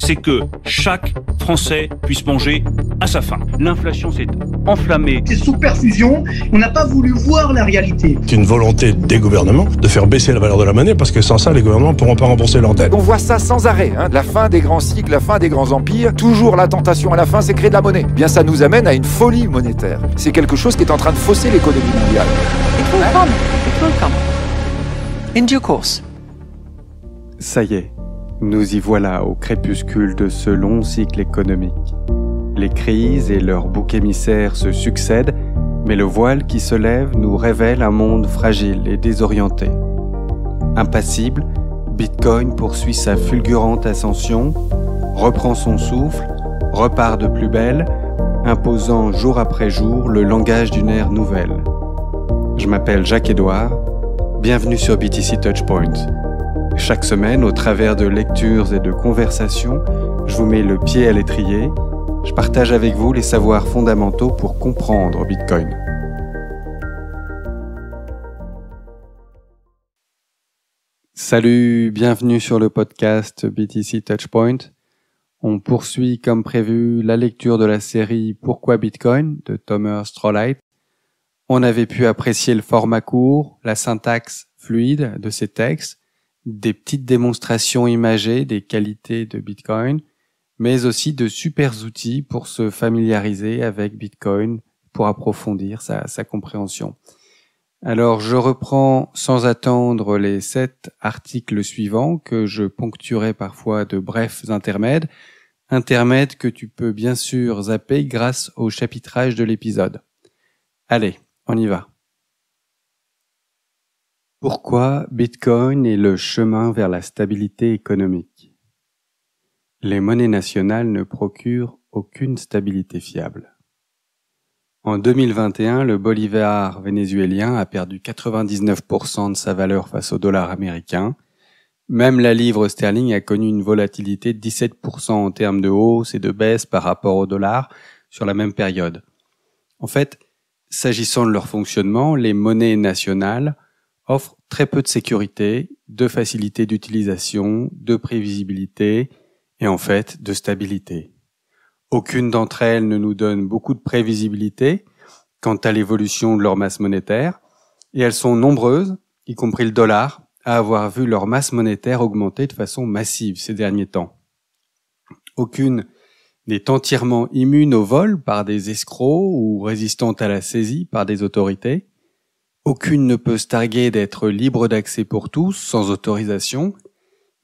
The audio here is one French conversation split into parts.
c'est que chaque Français puisse manger à sa faim. L'inflation s'est enflammée. C'est sous perfusion, on n'a pas voulu voir la réalité. C'est une volonté des gouvernements de faire baisser la valeur de la monnaie parce que sans ça, les gouvernements ne pourront pas rembourser leurs dettes. On voit ça sans arrêt, la fin des grands cycles, la fin des grands empires. Toujours la tentation à la fin, c'est créer de la monnaie. Bien, ça nous amène à une folie monétaire. C'est quelque chose qui est en train de fausser l'économie mondiale. It will come. In due course. Ça y est, nous y voilà au crépuscule de ce long cycle économique. Les crises et leurs boucs émissaires se succèdent, mais le voile qui se lève nous révèle un monde fragile et désorienté. Impassible, Bitcoin poursuit sa fulgurante ascension, reprend son souffle, repart de plus belle, imposant jour après jour le langage d'une ère nouvelle. Je m'appelle Jacques-Édouard, bienvenue sur BTC Touchpoint. Chaque semaine, au travers de lectures et de conversations, je vous mets le pied à l'étrier. Je partage avec vous les savoirs fondamentaux pour comprendre Bitcoin. Salut, bienvenue sur le podcast BTC Touchpoint. On poursuit comme prévu la lecture de la série Pourquoi Bitcoin de Thomas Strollheit. On avait pu apprécier le format court, la syntaxe fluide de ces textes, des petites démonstrations imagées des qualités de Bitcoin, mais aussi de super outils pour se familiariser avec Bitcoin, pour approfondir sa compréhension. Alors, je reprends sans attendre les 7 articles suivants que je ponctuerai parfois de brefs intermèdes que tu peux bien sûr zapper grâce au chapitrage de l'épisode. Allez, on y va. Pourquoi Bitcoin est le chemin vers la stabilité économique? Les monnaies nationales ne procurent aucune stabilité fiable. En 2021, le bolivar vénézuélien a perdu 99% de sa valeur face au dollar américain. Même la livre sterling a connu une volatilité de 17% en termes de hausse et de baisse par rapport au dollar sur la même période. En fait, s'agissant de leur fonctionnement, les monnaies nationales offrent très peu de sécurité, de facilité d'utilisation, de prévisibilité et en fait de stabilité. Aucune d'entre elles ne nous donne beaucoup de prévisibilité quant à l'évolution de leur masse monétaire et elles sont nombreuses, y compris le dollar, à avoir vu leur masse monétaire augmenter de façon massive ces derniers temps. Aucune n'est entièrement immune au vol par des escrocs ou résistante à la saisie par des autorités. Aucune ne peut se targuer d'être libre d'accès pour tous, sans autorisation.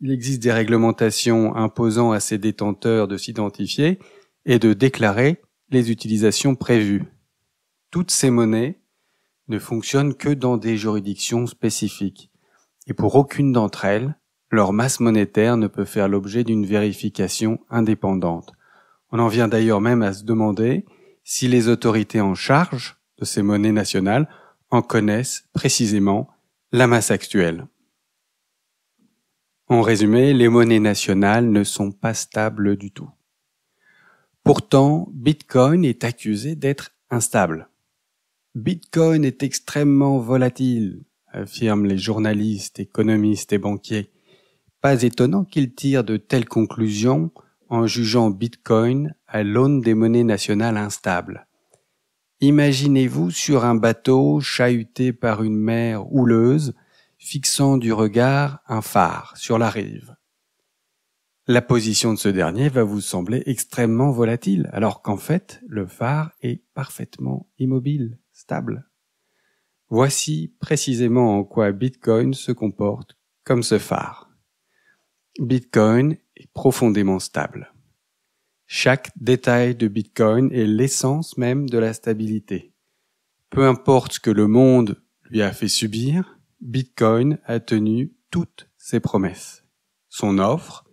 Il existe des réglementations imposant à ses détenteurs de s'identifier et de déclarer les utilisations prévues. Toutes ces monnaies ne fonctionnent que dans des juridictions spécifiques. Et pour aucune d'entre elles, leur masse monétaire ne peut faire l'objet d'une vérification indépendante. On en vient d'ailleurs même à se demander si les autorités en charge de ces monnaies nationales en connaissent précisément la masse actuelle. En résumé, les monnaies nationales ne sont pas stables du tout. Pourtant, Bitcoin est accusé d'être instable. Bitcoin est extrêmement volatile, affirment les journalistes, économistes et banquiers. Pas étonnant qu'ils tirent de telles conclusions en jugeant Bitcoin à l'aune des monnaies nationales instables. Imaginez-vous sur un bateau chahuté par une mer houleuse, fixant du regard un phare sur la rive. La position de ce dernier va vous sembler extrêmement volatile, alors qu'en fait, le phare est parfaitement immobile, stable. Voici précisément en quoi Bitcoin se comporte comme ce phare. Bitcoin est profondément stable. Chaque détail de Bitcoin est l'essence même de la stabilité. Peu importe ce que le monde lui a fait subir, Bitcoin a tenu toutes ses promesses. Son offre,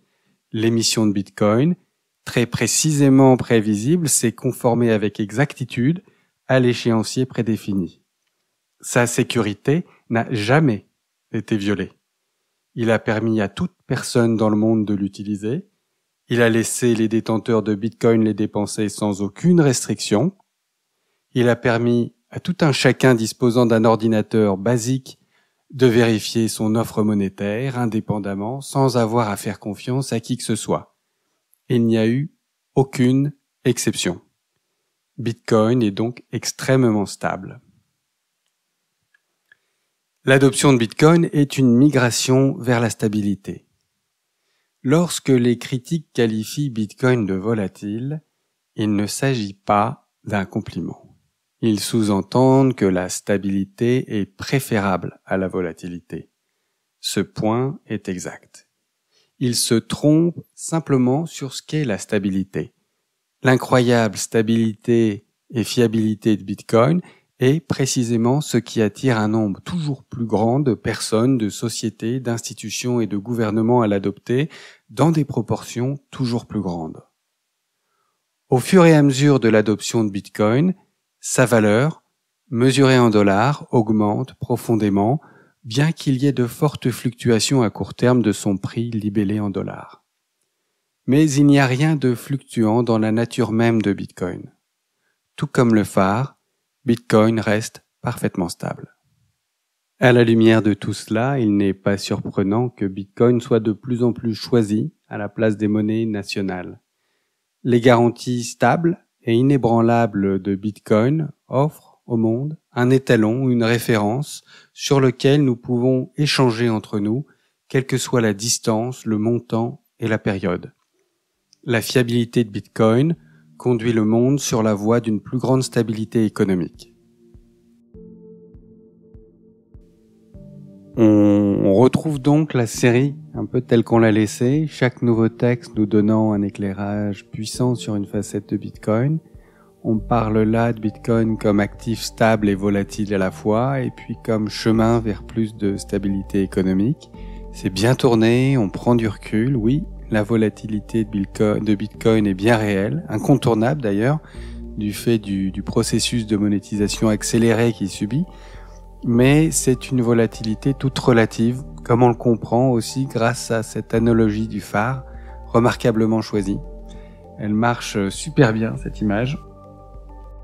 l'émission de Bitcoin, très précisément prévisible, s'est conformée avec exactitude à l'échéancier prédéfini. Sa sécurité n'a jamais été violée. Il a permis à toute personne dans le monde de l'utiliser. Il a laissé les détenteurs de Bitcoin les dépenser sans aucune restriction. Il a permis à tout un chacun disposant d'un ordinateur basique de vérifier son offre monétaire indépendamment sans avoir à faire confiance à qui que ce soit. il n'y a eu aucune exception. Bitcoin est donc extrêmement stable. L'adoption de Bitcoin est une migration vers la stabilité. Lorsque les critiques qualifient Bitcoin de volatile, il ne s'agit pas d'un compliment. Ils sous-entendent que la stabilité est préférable à la volatilité. Ce point est exact. Ils se trompent simplement sur ce qu'est la stabilité. L'incroyable stabilité et fiabilité de Bitcoin est précisément ce qui attire un nombre toujours plus grand de personnes, de sociétés, d'institutions et de gouvernements à l'adopter dans des proportions toujours plus grandes. Au fur et à mesure de l'adoption de Bitcoin, sa valeur, mesurée en dollars, augmente profondément, bien qu'il y ait de fortes fluctuations à court terme de son prix libellé en dollars. Mais il n'y a rien de fluctuant dans la nature même de Bitcoin. Tout comme le phare, Bitcoin reste parfaitement stable. À la lumière de tout cela, il n'est pas surprenant que Bitcoin soit de plus en plus choisi à la place des monnaies nationales. Les garanties stables et inébranlables de Bitcoin offrent au monde un étalon ou une référence sur lequel nous pouvons échanger entre nous, quelle que soit la distance, le montant et la période. La fiabilité de Bitcoin conduit le monde sur la voie d'une plus grande stabilité économique. On retrouve donc la série un peu telle qu'on l'a laissée, chaque nouveau texte nous donnant un éclairage puissant sur une facette de Bitcoin. On parle là de Bitcoin comme actif stable et volatile à la fois, et puis comme chemin vers plus de stabilité économique. C'est bien tourné, on prend du recul, oui, la volatilité de Bitcoin est bien réelle, incontournable d'ailleurs, du fait du processus de monétisation accéléré qu'il subit, mais c'est une volatilité toute relative, comme on le comprend aussi grâce à cette analogie du phare, remarquablement choisie. Elle marche super bien, cette image.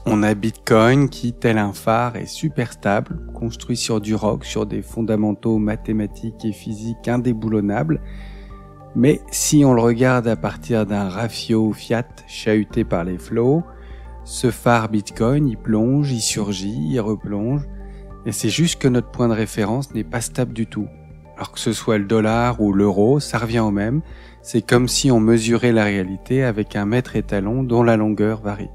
On a Bitcoin qui, tel un phare, est super stable, construit sur du roc, sur des fondamentaux mathématiques et physiques indéboulonnables. Mais si on le regarde à partir d'un rafio fiat chahuté par les flots, ce phare Bitcoin, il plonge, il surgit, il replonge, et c'est juste que notre point de référence n'est pas stable du tout. Alors que ce soit le dollar ou l'euro, ça revient au même, c'est comme si on mesurait la réalité avec un mètre étalon dont la longueur varie.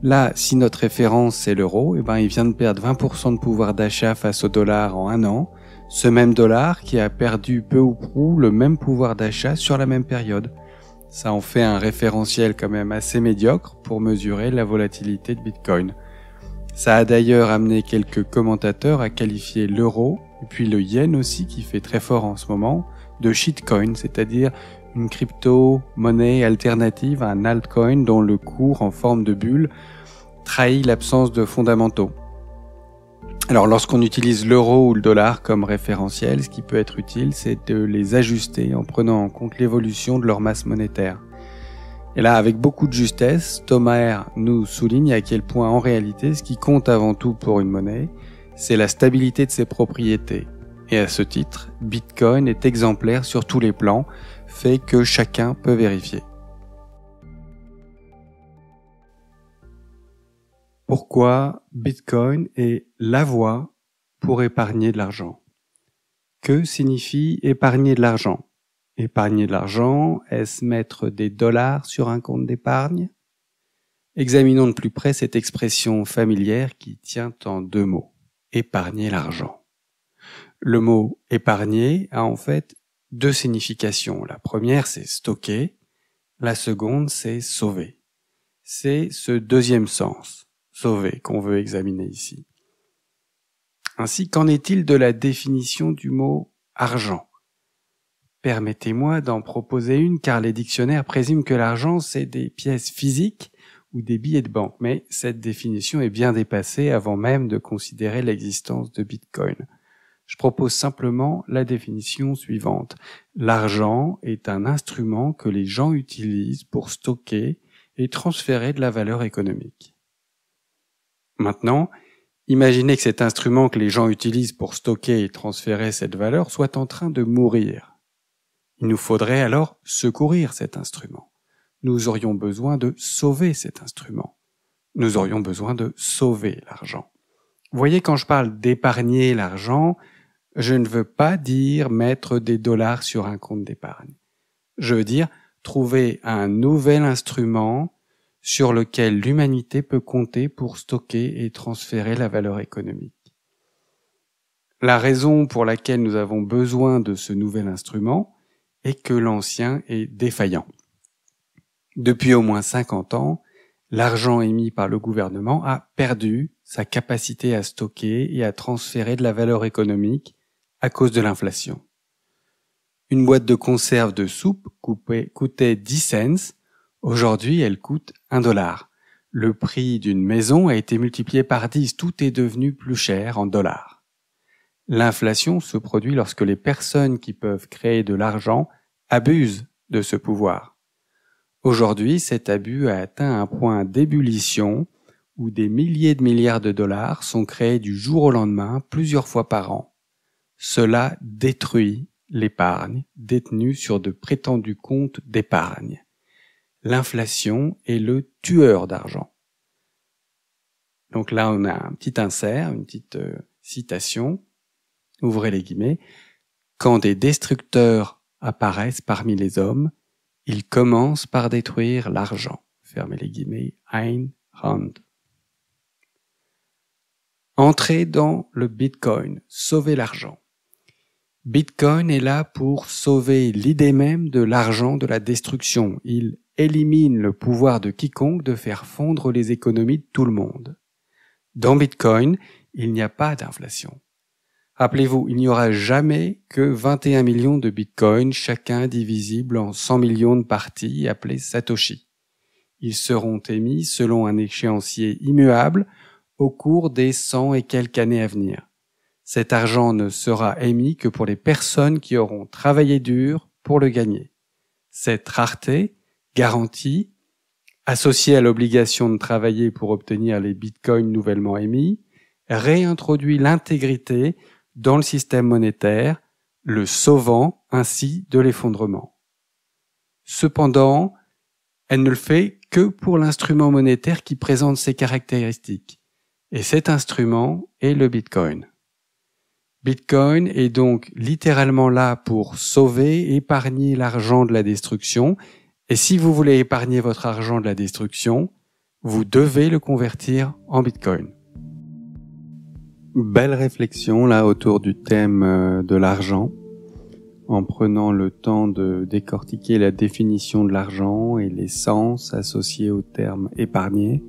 Là, si notre référence c'est l'euro, il vient de perdre 20% de pouvoir d'achat face au dollar en un an, ce même dollar qui a perdu peu ou prou le même pouvoir d'achat sur la même période. Ça en fait un référentiel quand même assez médiocre pour mesurer la volatilité de Bitcoin. Ça a d'ailleurs amené quelques commentateurs à qualifier l'euro, et puis le yen aussi qui fait très fort en ce moment, de shitcoin, c'est-à-dire une crypto-monnaie alternative à un altcoin dont le cours en forme de bulle trahit l'absence de fondamentaux. Alors lorsqu'on utilise l'euro ou le dollar comme référentiel, ce qui peut être utile, c'est de les ajuster en prenant en compte l'évolution de leur masse monétaire. Et là, avec beaucoup de justesse, Thomas R. nous souligne à quel point en réalité, ce qui compte avant tout pour une monnaie, c'est la stabilité de ses propriétés. Et à ce titre, Bitcoin est exemplaire sur tous les plans, fait que chacun peut vérifier. Pourquoi Bitcoin est la voie pour épargner de l'argent? Que signifie épargner de l'argent? Épargner de l'argent, est-ce mettre des dollars sur un compte d'épargne? Examinons de plus près cette expression familière qui tient en deux mots. Épargner l'argent. Le mot épargner a en fait deux significations. La première, c'est stocker. La seconde, c'est sauver. C'est ce deuxième sens, sauver, qu'on veut examiner ici. Ainsi, qu'en est-il de la définition du mot argent? Permettez-moi d'en proposer une car les dictionnaires présument que l'argent, c'est des pièces physiques ou des billets de banque. Mais cette définition est bien dépassée avant même de considérer l'existence de Bitcoin. Je propose simplement la définition suivante. L'argent est un instrument que les gens utilisent pour stocker et transférer de la valeur économique. Maintenant, imaginez que cet instrument que les gens utilisent pour stocker et transférer cette valeur soit en train de mourir. Il nous faudrait alors secourir cet instrument. nous aurions besoin de sauver cet instrument. Nous aurions besoin de sauver l'argent. Vous voyez, quand je parle d'épargner l'argent, je ne veux pas dire mettre des dollars sur un compte d'épargne. Je veux dire trouver un nouvel instrument sur lequel l'humanité peut compter pour stocker et transférer la valeur économique. La raison pour laquelle nous avons besoin de ce nouvel instrument est que l'ancien est défaillant. Depuis au moins 50 ans, l'argent émis par le gouvernement a perdu sa capacité à stocker et à transférer de la valeur économique à cause de l'inflation. Une boîte de conserve de soupe coûtait 10 cents. Aujourd'hui, elle coûte $1. Le prix d'une maison a été multiplié par 10. Tout est devenu plus cher en dollars. L'inflation se produit lorsque les personnes qui peuvent créer de l'argent abusent de ce pouvoir. Aujourd'hui, cet abus a atteint un point d'ébullition où des milliers de milliards de dollars sont créés du jour au lendemain, plusieurs fois par an. Cela détruit l'épargne détenue sur de prétendus comptes d'épargne. L'inflation est le tueur d'argent. Donc là, on a un petit insert, une petite citation. Ouvrez les guillemets. Quand des destructeurs apparaissent parmi les hommes, ils commencent par détruire l'argent. Fermez les guillemets. Ayn Rand. Entrez dans le Bitcoin. Sauvez l'argent. Bitcoin est là pour sauver l'idée même de l'argent de la destruction. Il élimine le pouvoir de quiconque de faire fondre les économies de tout le monde. Dans Bitcoin, il n'y a pas d'inflation. Rappelez-vous, il n'y aura jamais que 21 millions de bitcoins, chacun divisible en 100 millions de parties appelées Satoshi. Ils seront émis selon un échéancier immuable au cours des 100 et quelques années à venir. Cet argent ne sera émis que pour les personnes qui auront travaillé dur pour le gagner. Cette rareté, garantie, associée à l'obligation de travailler pour obtenir les bitcoins nouvellement émis, réintroduit l'intégrité dans le système monétaire, le sauvant ainsi de l'effondrement. Cependant, elle ne le fait que pour l'instrument monétaire qui présente ces caractéristiques. Et cet instrument est le Bitcoin. Bitcoin est donc littéralement là pour sauver, épargner l'argent de la destruction. Et si vous voulez épargner votre argent de la destruction, vous devez le convertir en Bitcoin. Belle réflexion là autour du thème de l'argent, en prenant le temps de décortiquer la définition de l'argent et les sens associés au terme épargner.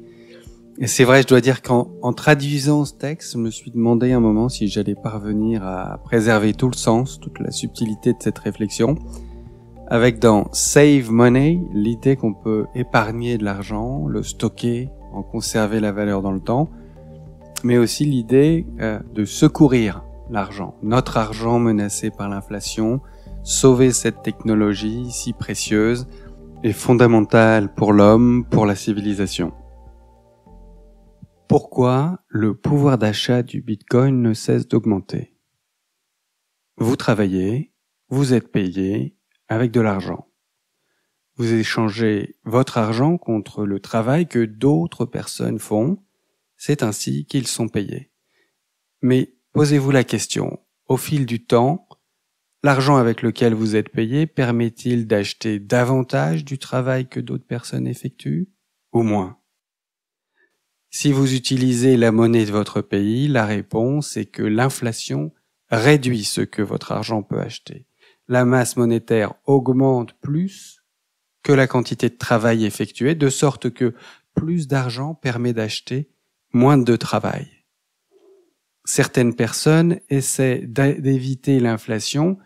Et c'est vrai, je dois dire qu'en traduisant ce texte, je me suis demandé un moment si j'allais parvenir à préserver tout le sens, toute la subtilité de cette réflexion, avec dans Save Money l'idée qu'on peut épargner de l'argent, le stocker, en conserver la valeur dans le temps, mais aussi l'idée de secourir l'argent, notre argent menacé par l'inflation, sauver cette technologie si précieuse et fondamentale pour l'homme, pour la civilisation. Pourquoi le pouvoir d'achat du Bitcoin ne cesse d'augmenter? Vous travaillez, vous êtes payé avec de l'argent. Vous échangez votre argent contre le travail que d'autres personnes font. C'est ainsi qu'ils sont payés. Mais posez-vous la question, au fil du temps, l'argent avec lequel vous êtes payé permet-il d'acheter davantage du travail que d'autres personnes effectuent, ou moins? Si vous utilisez la monnaie de votre pays, la réponse est que l'inflation réduit ce que votre argent peut acheter. La masse monétaire augmente plus que la quantité de travail effectué, de sorte que plus d'argent permet d'acheter moins de travail. Certaines personnes essaient d'éviter l'inflation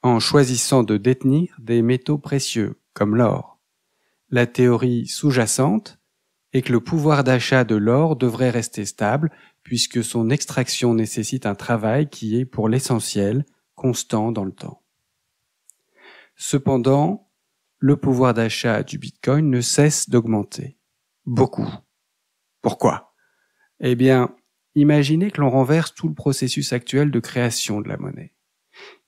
en choisissant de détenir des métaux précieux, comme l'or. La théorie sous-jacente est que le pouvoir d'achat de l'or devrait rester stable, puisque son extraction nécessite un travail qui est, pour l'essentiel, constant dans le temps. Cependant, le pouvoir d'achat du Bitcoin ne cesse d'augmenter. Beaucoup. Pourquoi ? Eh bien, imaginez que l'on renverse tout le processus actuel de création de la monnaie.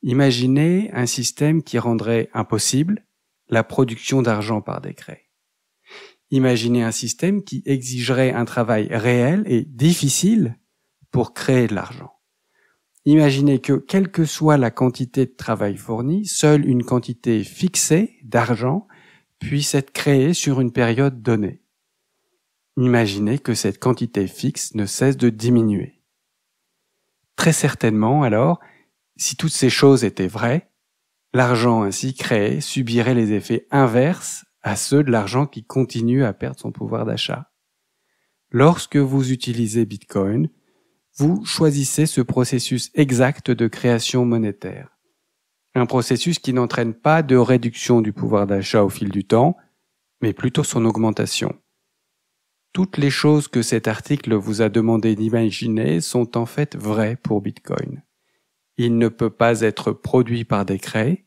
Imaginez un système qui rendrait impossible la production d'argent par décret. Imaginez un système qui exigerait un travail réel et difficile pour créer de l'argent. Imaginez que, quelle que soit la quantité de travail fournie, seule une quantité fixée d'argent puisse être créée sur une période donnée. Imaginez que cette quantité fixe ne cesse de diminuer. Très certainement, alors, si toutes ces choses étaient vraies, l'argent ainsi créé subirait les effets inverses à ceux de l'argent qui continue à perdre son pouvoir d'achat. Lorsque vous utilisez Bitcoin, vous choisissez ce processus exact de création monétaire. Un processus qui n'entraîne pas de réduction du pouvoir d'achat au fil du temps, mais plutôt son augmentation. Toutes les choses que cet article vous a demandé d'imaginer sont en fait vraies pour Bitcoin. Il ne peut pas être produit par décret,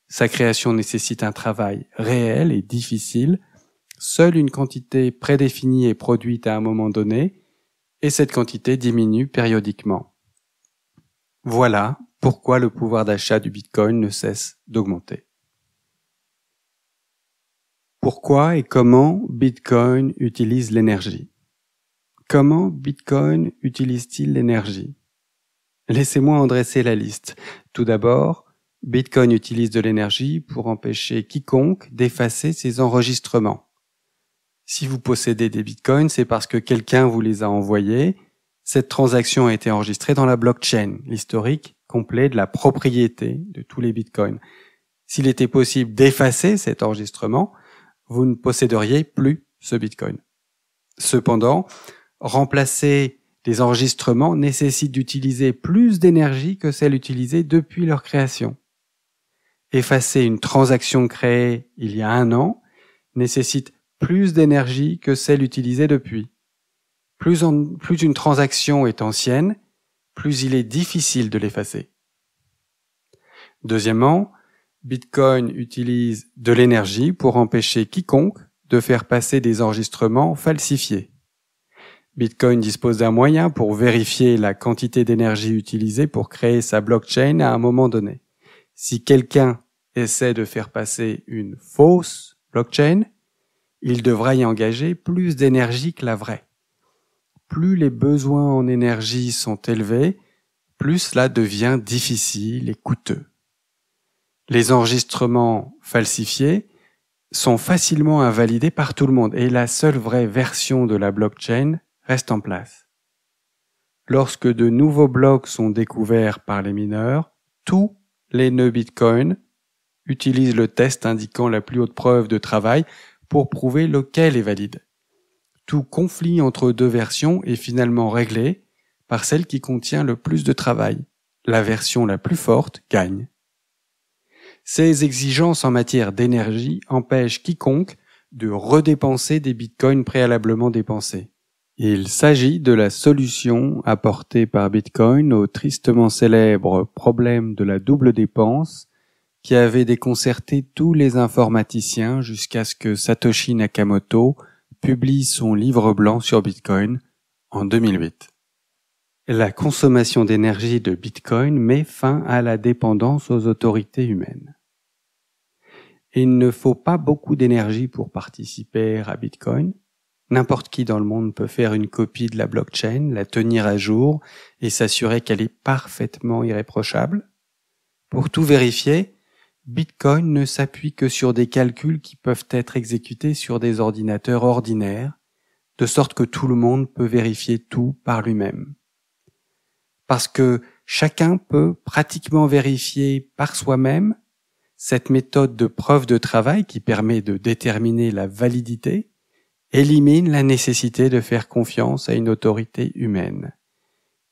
sa création nécessite un travail réel et difficile, seule une quantité prédéfinie est produite à un moment donné, et cette quantité diminue périodiquement. Voilà pourquoi le pouvoir d'achat du Bitcoin ne cesse d'augmenter. Pourquoi et comment Bitcoin utilise l'énergie? Comment Bitcoin utilise-t-il l'énergie? Laissez-moi en dresser la liste. Tout d'abord, Bitcoin utilise de l'énergie pour empêcher quiconque d'effacer ses enregistrements. Si vous possédez des bitcoins, c'est parce que quelqu'un vous les a envoyés. Cette transaction a été enregistrée dans la blockchain, l'historique complet de la propriété de tous les bitcoins. S'il était possible d'effacer cet enregistrement, vous ne posséderiez plus ce bitcoin. Cependant, remplacer les enregistrements nécessite d'utiliser plus d'énergie que celle utilisée depuis leur création. Effacer une transaction créée il y a 1 an nécessite plus d'énergie que celle utilisée depuis. Plus une transaction est ancienne, plus il est difficile de l'effacer. Deuxièmement, Bitcoin utilise de l'énergie pour empêcher quiconque de faire passer des enregistrements falsifiés. Bitcoin dispose d'un moyen pour vérifier la quantité d'énergie utilisée pour créer sa blockchain à un moment donné. Si quelqu'un essaie de faire passer une fausse blockchain, il devra y engager plus d'énergie que la vraie. Plus les besoins en énergie sont élevés, plus cela devient difficile et coûteux. Les enregistrements falsifiés sont facilement invalidés par tout le monde et la seule vraie version de la blockchain reste en place. Lorsque de nouveaux blocs sont découverts par les mineurs, tous les nœuds Bitcoin utilisent le test indiquant la plus haute preuve de travail pour prouver lequel est valide. Tout conflit entre 2 versions est finalement réglé par celle qui contient le plus de travail. La version la plus forte gagne. Ces exigences en matière d'énergie empêchent quiconque de redépenser des bitcoins préalablement dépensés. Il s'agit de la solution apportée par Bitcoin au tristement célèbre problème de la double dépense qui avait déconcerté tous les informaticiens jusqu'à ce que Satoshi Nakamoto publie son livre blanc sur Bitcoin en 2008. La consommation d'énergie de Bitcoin met fin à la dépendance aux autorités humaines. Il ne faut pas beaucoup d'énergie pour participer à Bitcoin. N'importe qui dans le monde peut faire une copie de la blockchain, la tenir à jour et s'assurer qu'elle est parfaitement irréprochable. Pour tout vérifier, Bitcoin ne s'appuie que sur des calculs qui peuvent être exécutés sur des ordinateurs ordinaires, de sorte que tout le monde peut vérifier tout par lui-même. Parce que chacun peut pratiquement vérifier par soi-même, cette méthode de preuve de travail qui permet de déterminer la validité élimine la nécessité de faire confiance à une autorité humaine.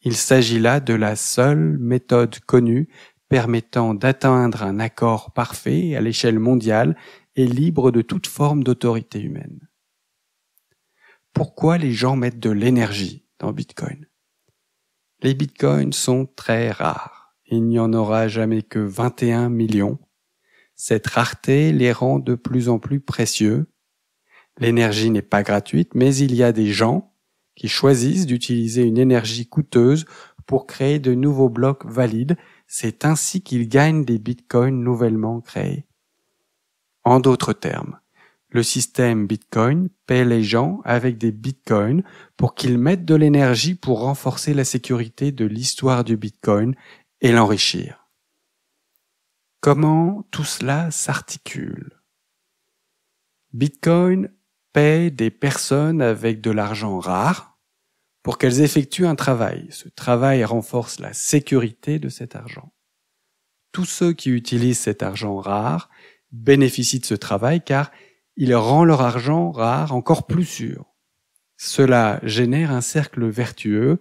Il s'agit là de la seule méthode connue permettant d'atteindre un accord parfait à l'échelle mondiale et libre de toute forme d'autorité humaine. Pourquoi les gens mettent de l'énergie dans Bitcoin? Les bitcoins sont très rares. Il n'y en aura jamais que 21 millions. Cette rareté les rend de plus en plus précieux. L'énergie n'est pas gratuite, mais il y a des gens qui choisissent d'utiliser une énergie coûteuse pour créer de nouveaux blocs valides. C'est ainsi qu'ils gagnent des bitcoins nouvellement créés. En d'autres termes, Le système Bitcoin paie les gens avec des bitcoins pour qu'ils mettent de l'énergie pour renforcer la sécurité de l'histoire du Bitcoin et l'enrichir. Comment tout cela s'articule? Bitcoin paie des personnes avec de l'argent rare pour qu'elles effectuent un travail. Ce travail renforce la sécurité de cet argent. Tous ceux qui utilisent cet argent rare bénéficient de ce travail car il rend leur argent rare encore plus sûr. Cela génère un cercle vertueux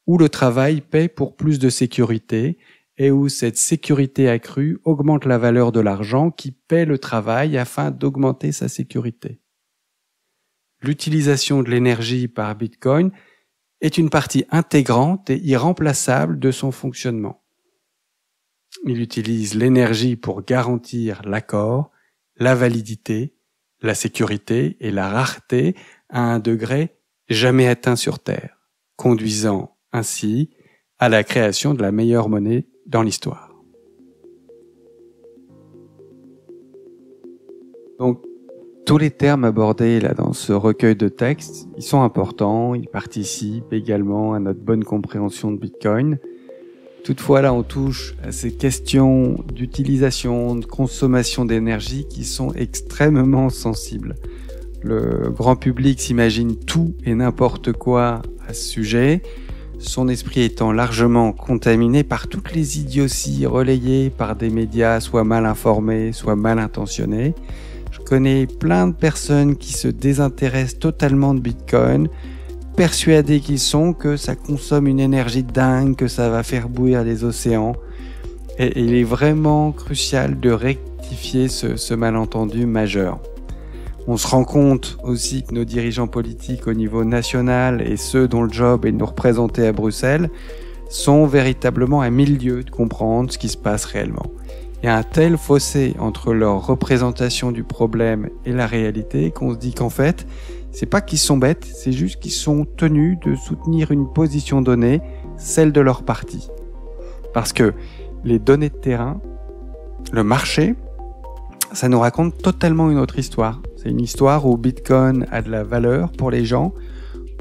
où le travail paie pour plus de sécurité et où cette sécurité accrue augmente la valeur de l'argent qui paie le travail afin d'augmenter sa sécurité. L'utilisation de l'énergie par Bitcoin est une partie intégrante et irremplaçable de son fonctionnement. Il utilise l'énergie pour garantir l'accord, la validité, la sécurité et la rareté à un degré jamais atteint sur Terre, conduisant ainsi à la création de la meilleure monnaie dans l'histoire. Donc, tous les termes abordés là dans ce recueil de textes, ils sont importants, ils participent également à notre bonne compréhension de Bitcoin. Toutefois, là, on touche à ces questions d'utilisation, de consommation d'énergie qui sont extrêmement sensibles. Le grand public s'imagine tout et n'importe quoi à ce sujet, son esprit étant largement contaminé par toutes les idioties relayées par des médias soit mal informés, soit mal intentionnés. Je connais plein de personnes qui se désintéressent totalement de Bitcoin, persuadés qu'ils sont que ça consomme une énergie dingue, que ça va faire bouillir les océans. Et il est vraiment crucial de rectifier ce malentendu majeur. On se rend compte aussi que nos dirigeants politiques au niveau national et ceux dont le job est de nous représenter à Bruxelles sont véritablement à mille lieues de comprendre ce qui se passe réellement. Il y a un tel fossé entre leur représentation du problème et la réalité qu'on se dit qu'en fait, c'est pas qu'ils sont bêtes, c'est juste qu'ils sont tenus de soutenir une position donnée, celle de leur parti. Parce que les données de terrain, le marché, ça nous raconte totalement une autre histoire. C'est une histoire où Bitcoin a de la valeur pour les gens,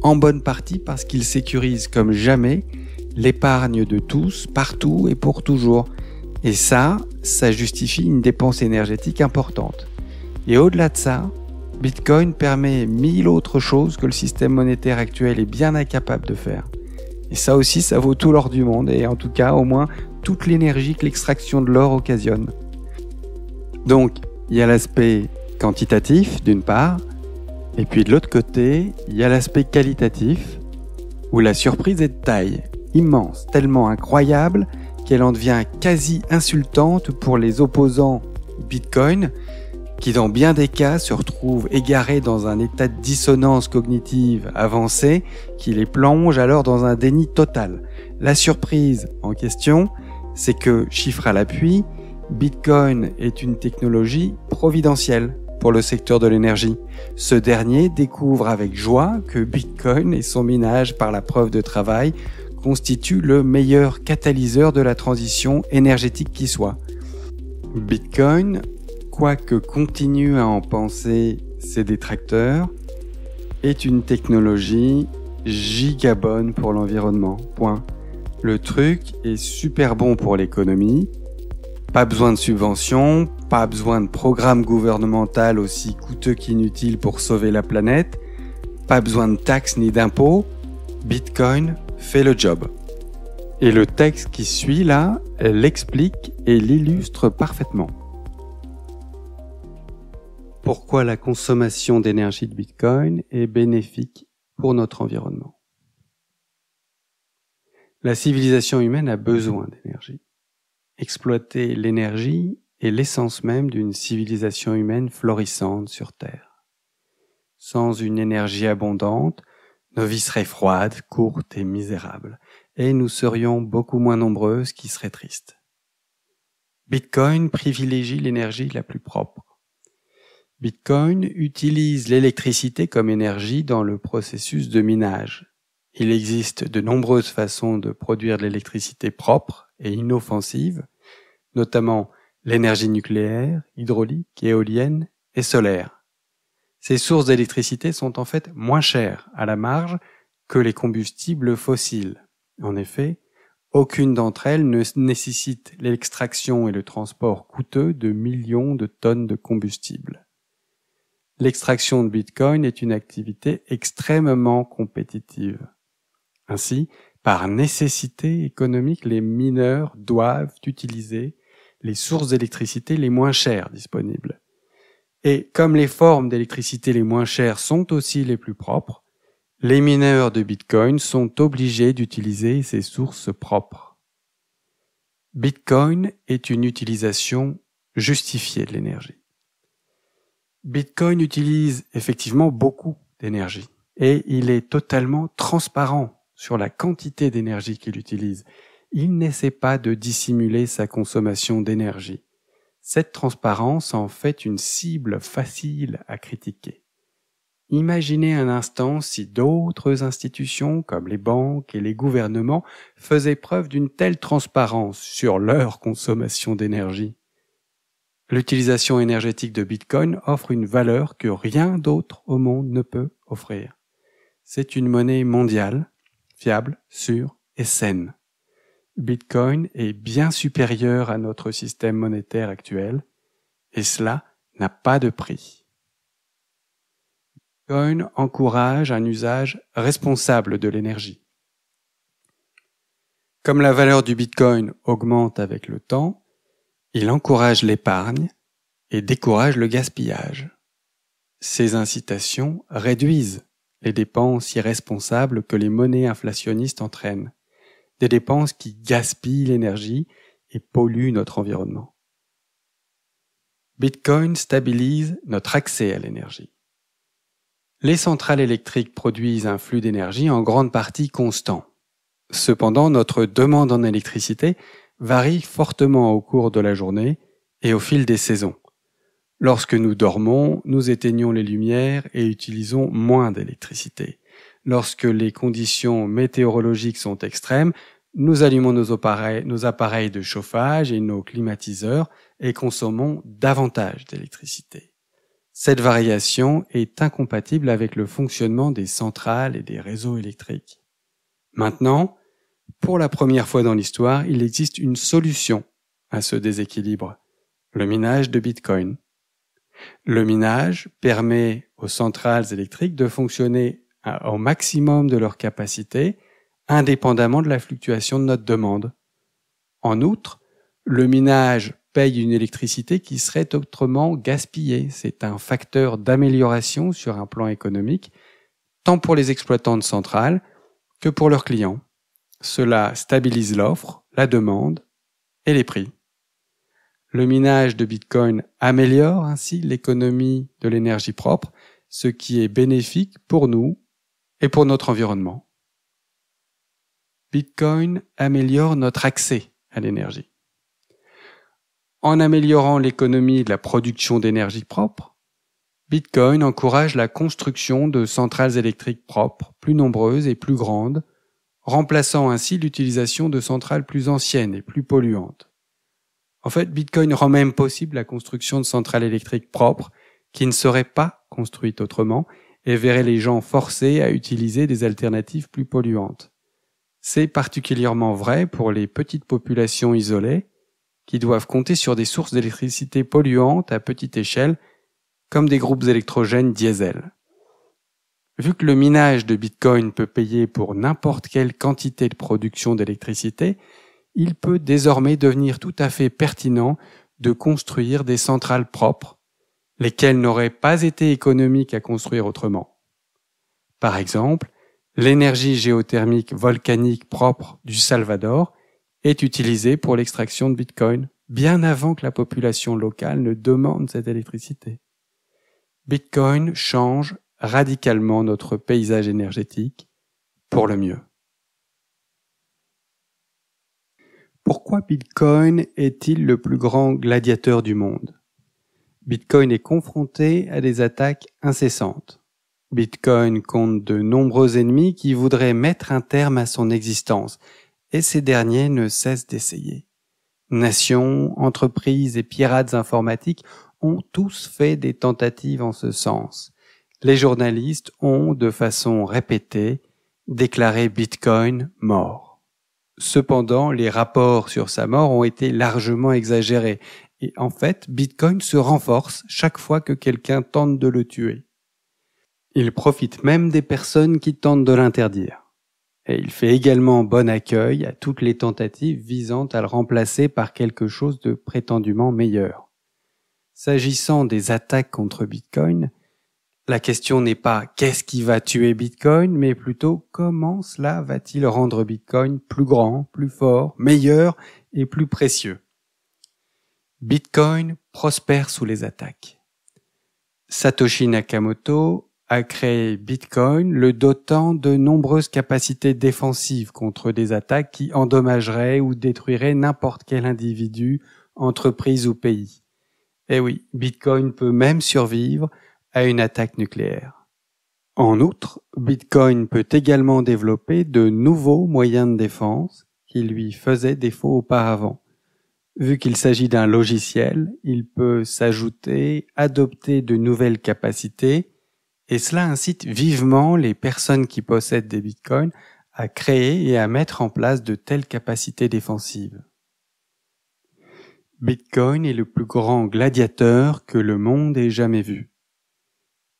en bonne partie parce qu'il sécurise comme jamais l'épargne de tous, partout et pour toujours. Et ça justifie une dépense énergétique importante. Et au-delà de ça, Bitcoin permet 1000 autres choses que le système monétaire actuel est bien incapable de faire. Et ça aussi, ça vaut tout l'or du monde, et en tout cas, au moins, toute l'énergie que l'extraction de l'or occasionne. Donc, il y a l'aspect quantitatif, d'une part, et puis de l'autre côté, il y a l'aspect qualitatif, où la surprise est de taille, immense, tellement incroyable, qu'elle en devient quasi insultante pour les opposants Bitcoin, qui dans bien des cas se retrouvent égarés dans un état de dissonance cognitive avancée qui les plonge alors dans un déni total. La surprise en question, c'est que, chiffre à l'appui, Bitcoin est une technologie providentielle pour le secteur de l'énergie. Ce dernier découvre avec joie que Bitcoin et son minage par la preuve de travail constituent le meilleur catalyseur de la transition énergétique qui soit. Bitcoin, quoique continuent à en penser ses détracteurs, est une technologie gigabonne pour l'environnement. Point. Le truc est super bon pour l'économie. Pas besoin de subventions, pas besoin de programme gouvernemental aussi coûteux qu'inutile pour sauver la planète, pas besoin de taxes ni d'impôts. Bitcoin fait le job. Et le texte qui suit là l'explique et l'illustre parfaitement. Pourquoi la consommation d'énergie de Bitcoin est bénéfique pour notre environnement. La civilisation humaine a besoin d'énergie. Exploiter l'énergie est l'essence même d'une civilisation humaine florissante sur Terre. Sans une énergie abondante, nos vies seraient froides, courtes et misérables, et nous serions beaucoup moins nombreux, ce qui serait triste. Bitcoin privilégie l'énergie la plus propre. Bitcoin utilise l'électricité comme énergie dans le processus de minage. Il existe de nombreuses façons de produire de l'électricité propre et inoffensive, notamment l'énergie nucléaire, hydraulique, éolienne et solaire. Ces sources d'électricité sont en fait moins chères à la marge que les combustibles fossiles. En effet, aucune d'entre elles ne nécessite l'extraction et le transport coûteux de millions de tonnes de combustible. L'extraction de Bitcoin est une activité extrêmement compétitive. Ainsi, par nécessité économique, les mineurs doivent utiliser les sources d'électricité les moins chères disponibles. Et comme les formes d'électricité les moins chères sont aussi les plus propres, les mineurs de Bitcoin sont obligés d'utiliser ces sources propres. Bitcoin est une utilisation justifiée de l'énergie. Bitcoin utilise effectivement beaucoup d'énergie et il est totalement transparent sur la quantité d'énergie qu'il utilise. Il n'essaie pas de dissimuler sa consommation d'énergie. Cette transparence en fait une cible facile à critiquer. Imaginez un instant si d'autres institutions comme les banques et les gouvernements faisaient preuve d'une telle transparence sur leur consommation d'énergie. L'utilisation énergétique de Bitcoin offre une valeur que rien d'autre au monde ne peut offrir. C'est une monnaie mondiale, fiable, sûre et saine. Bitcoin est bien supérieur à notre système monétaire actuel, et cela n'a pas de prix. Bitcoin encourage un usage responsable de l'énergie. Comme la valeur du Bitcoin augmente avec le temps, il encourage l'épargne et décourage le gaspillage. Ces incitations réduisent les dépenses irresponsables que les monnaies inflationnistes entraînent, des dépenses qui gaspillent l'énergie et polluent notre environnement. Bitcoin stabilise notre accès à l'énergie. Les centrales électriques produisent un flux d'énergie en grande partie constant. Cependant, notre demande en électricité varie fortement au cours de la journée et au fil des saisons. Lorsque nous dormons, nous éteignons les lumières et utilisons moins d'électricité. Lorsque les conditions météorologiques sont extrêmes, nous allumons nos appareils de chauffage et nos climatiseurs et consommons davantage d'électricité. Cette variation est incompatible avec le fonctionnement des centrales et des réseaux électriques. Maintenant, pour la première fois dans l'histoire, il existe une solution à ce déséquilibre, le minage de Bitcoin. Le minage permet aux centrales électriques de fonctionner au maximum de leur capacité, indépendamment de la fluctuation de notre demande. En outre, le minage paye une électricité qui serait autrement gaspillée. C'est un facteur d'amélioration sur un plan économique, tant pour les exploitants de centrales que pour leurs clients. Cela stabilise l'offre, la demande et les prix. Le minage de Bitcoin améliore ainsi l'économie de l'énergie propre, ce qui est bénéfique pour nous et pour notre environnement. Bitcoin améliore notre accès à l'énergie. En améliorant l'économie de la production d'énergie propre, Bitcoin encourage la construction de centrales électriques propres, plus nombreuses et plus grandes, remplaçant ainsi l'utilisation de centrales plus anciennes et plus polluantes. En fait, Bitcoin rend même possible la construction de centrales électriques propres qui ne seraient pas construites autrement et verrait les gens forcés à utiliser des alternatives plus polluantes. C'est particulièrement vrai pour les petites populations isolées qui doivent compter sur des sources d'électricité polluantes à petite échelle, comme des groupes électrogènes diesel. Vu que le minage de Bitcoin peut payer pour n'importe quelle quantité de production d'électricité, il peut désormais devenir tout à fait pertinent de construire des centrales propres, lesquelles n'auraient pas été économiques à construire autrement. Par exemple, l'énergie géothermique volcanique propre du Salvador est utilisée pour l'extraction de Bitcoin, bien avant que la population locale ne demande cette électricité. Bitcoin change radicalement notre paysage énergétique pour le mieux. Pourquoi Bitcoin est-il le plus grand gladiateur du monde ? Bitcoin est confronté à des attaques incessantes. Bitcoin compte de nombreux ennemis qui voudraient mettre un terme à son existence, et ces derniers ne cessent d'essayer. Nations, entreprises et pirates informatiques ont tous fait des tentatives en ce sens. les journalistes ont, de façon répétée, déclaré Bitcoin mort. Cependant, les rapports sur sa mort ont été largement exagérés et en fait, Bitcoin se renforce chaque fois que quelqu'un tente de le tuer. Il profite même des personnes qui tentent de l'interdire. Et il fait également bon accueil à toutes les tentatives visant à le remplacer par quelque chose de prétendument meilleur. S'agissant des attaques contre Bitcoin, la question n'est pas qu'est-ce qui va tuer Bitcoin, mais plutôt comment cela va-t-il rendre Bitcoin plus grand, plus fort, meilleur et plus précieux. Bitcoin prospère sous les attaques. Satoshi Nakamoto a créé Bitcoin, le dotant de nombreuses capacités défensives contre des attaques qui endommageraient ou détruiraient n'importe quel individu, entreprise ou pays. Eh oui, Bitcoin peut même survivre à une attaque nucléaire. En outre, Bitcoin peut également développer de nouveaux moyens de défense qui lui faisaient défaut auparavant. Vu qu'il s'agit d'un logiciel, il peut s'ajouter, adopter de nouvelles capacités, et cela incite vivement les personnes qui possèdent des bitcoins à créer et à mettre en place de telles capacités défensives. Bitcoin est le plus grand gladiateur que le monde ait jamais vu.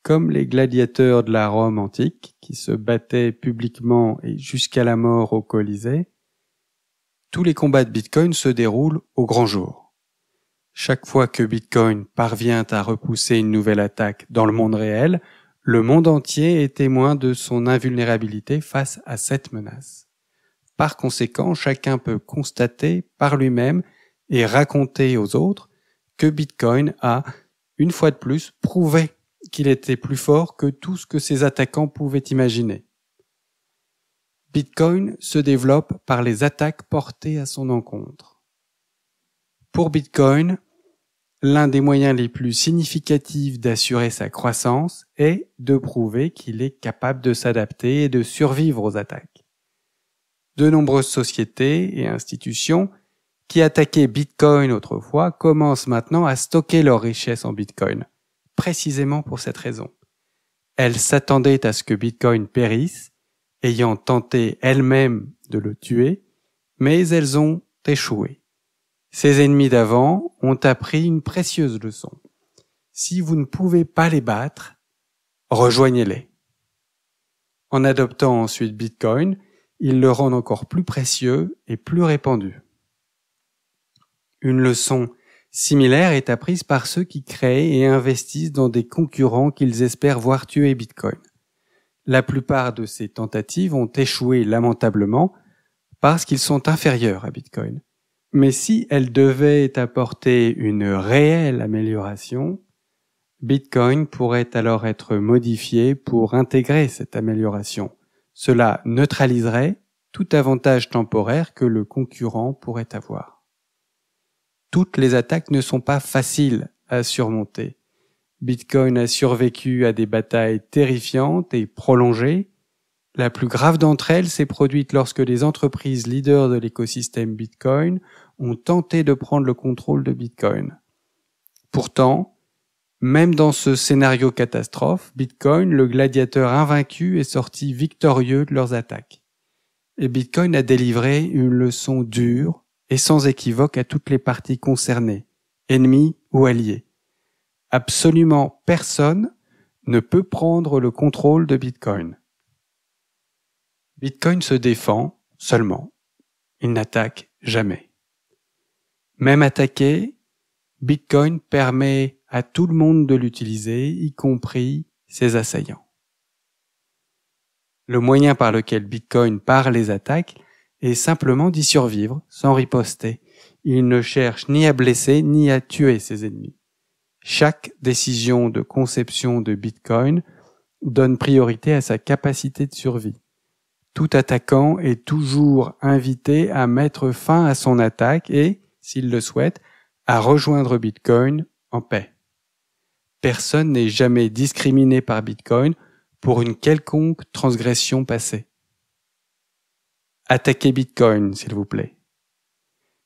Comme les gladiateurs de la Rome antique, qui se battaient publiquement et jusqu'à la mort au Colisée, tous les combats de Bitcoin se déroulent au grand jour. Chaque fois que Bitcoin parvient à repousser une nouvelle attaque dans le monde réel, le monde entier est témoin de son invulnérabilité face à cette menace. Par conséquent, chacun peut constater par lui-même et raconter aux autres que Bitcoin a, une fois de plus, prouvé qu'il était plus fort que tout ce que ses attaquants pouvaient imaginer. Bitcoin se développe par les attaques portées à son encontre. Pour Bitcoin, l'un des moyens les plus significatifs d'assurer sa croissance est de prouver qu'il est capable de s'adapter et de survivre aux attaques. De nombreuses sociétés et institutions qui attaquaient Bitcoin autrefois commencent maintenant à stocker leurs richesses en Bitcoin, précisément pour cette raison. Elles s'attendaient à ce que Bitcoin périsse, ayant tenté elles-mêmes de le tuer, mais elles ont échoué. Ses ennemis d'avant ont appris une précieuse leçon. Si vous ne pouvez pas les battre, rejoignez-les. En adoptant ensuite Bitcoin, ils le rendent encore plus précieux et plus répandu. Une leçon similaire est apprise par ceux qui créent et investissent dans des concurrents qu'ils espèrent voir tuer Bitcoin. La plupart de ces tentatives ont échoué lamentablement parce qu'ils sont inférieurs à Bitcoin. Mais si elles devaient apporter une réelle amélioration, Bitcoin pourrait alors être modifié pour intégrer cette amélioration. Cela neutraliserait tout avantage temporaire que le concurrent pourrait avoir. Toutes les attaques ne sont pas faciles à surmonter. Bitcoin a survécu à des batailles terrifiantes et prolongées. La plus grave d'entre elles s'est produite lorsque les entreprises leaders de l'écosystème Bitcoin ont tenté de prendre le contrôle de Bitcoin. Pourtant, même dans ce scénario catastrophe, Bitcoin, le gladiateur invaincu, est sorti victorieux de leurs attaques. Et Bitcoin a délivré une leçon dure et sans équivoque à toutes les parties concernées, ennemis ou alliés. Absolument personne ne peut prendre le contrôle de Bitcoin. Bitcoin se défend seulement. Il n'attaque jamais. Même attaqué, Bitcoin permet à tout le monde de l'utiliser, y compris ses assaillants. Le moyen par lequel Bitcoin part les attaques est simplement d'y survivre sans riposter. Il ne cherche ni à blesser ni à tuer ses ennemis. Chaque décision de conception de Bitcoin donne priorité à sa capacité de survie. Tout attaquant est toujours invité à mettre fin à son attaque et, s'il le souhaite, à rejoindre Bitcoin en paix. Personne n'est jamais discriminé par Bitcoin pour une quelconque transgression passée. Attaquez Bitcoin, s'il vous plaît.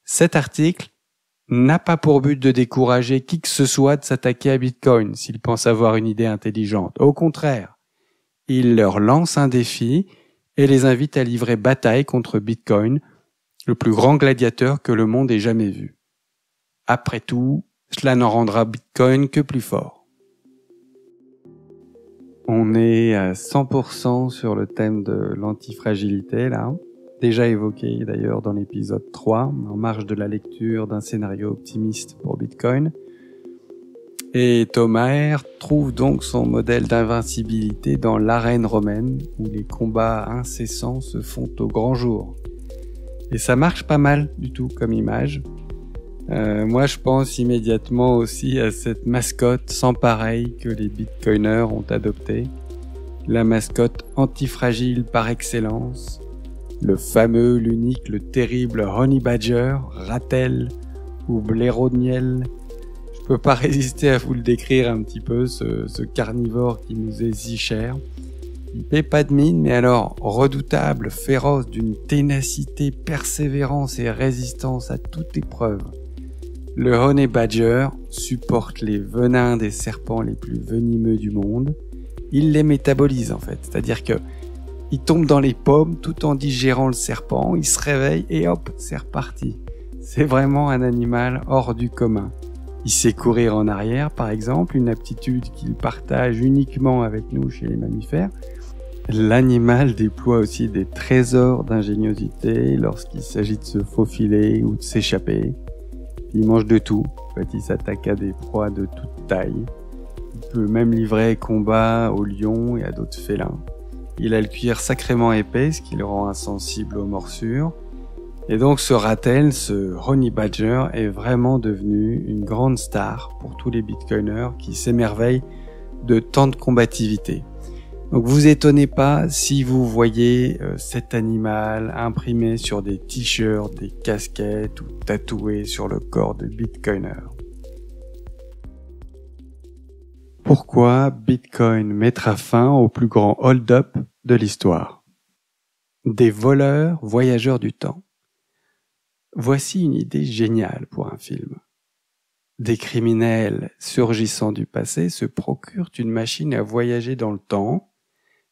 Cet article n'a pas pour but de décourager qui que ce soit de s'attaquer à Bitcoin s'il pense avoir une idée intelligente. Au contraire, il leur lance un défi et les invite à livrer bataille contre Bitcoin, le plus grand gladiateur que le monde ait jamais vu. Après tout, cela n'en rendra Bitcoin que plus fort. On est à 100% sur le thème de l'antifragilité, là. Déjà évoqué d'ailleurs dans l'épisode 3, en marge de la lecture d'un scénario optimiste pour Bitcoin. Et Thomas R. trouve donc son modèle d'invincibilité dans l'arène romaine, où les combats incessants se font au grand jour. Et ça marche pas mal du tout comme image. Moi je pense immédiatement aussi à cette mascotte sans pareil que les bitcoiners ont adoptée. La mascotte antifragile par excellence. Le fameux, l'unique, le terrible Honey Badger, Ratel ou blaireau de miel. Je peux pas résister à vous le décrire un petit peu, ce carnivore qui nous est si cher. Il paie pas de mine, mais alors redoutable, féroce, d'une ténacité, persévérance et résistance à toute épreuve. Le Honey Badger supporte les venins des serpents les plus venimeux du monde. Il les métabolise en fait, c'est-à-dire que il tombe dans les pommes tout en digérant le serpent, il se réveille et hop, c'est reparti. C'est vraiment un animal hors du commun. Il sait courir en arrière par exemple, une aptitude qu'il partage uniquement avec nous chez les mammifères. L'animal déploie aussi des trésors d'ingéniosité lorsqu'il s'agit de se faufiler ou de s'échapper. Il mange de tout, en fait, il s'attaque à des proies de toute taille. Il peut même livrer combat aux lions et à d'autres félins. Il a le cuir sacrément épais, ce qui le rend insensible aux morsures. Et donc ce Ratel, ce Honey Badger, est vraiment devenu une grande star pour tous les bitcoiners qui s'émerveillent de tant de combativité. Donc vous étonnez pas si vous voyez cet animal imprimé sur des t-shirts, des casquettes ou tatoué sur le corps de bitcoiners. Pourquoi Bitcoin mettra fin au plus grand hold-up de l'histoire? Des voleurs voyageurs du temps. Voici une idée géniale pour un film. Des criminels surgissant du passé se procurent une machine à voyager dans le temps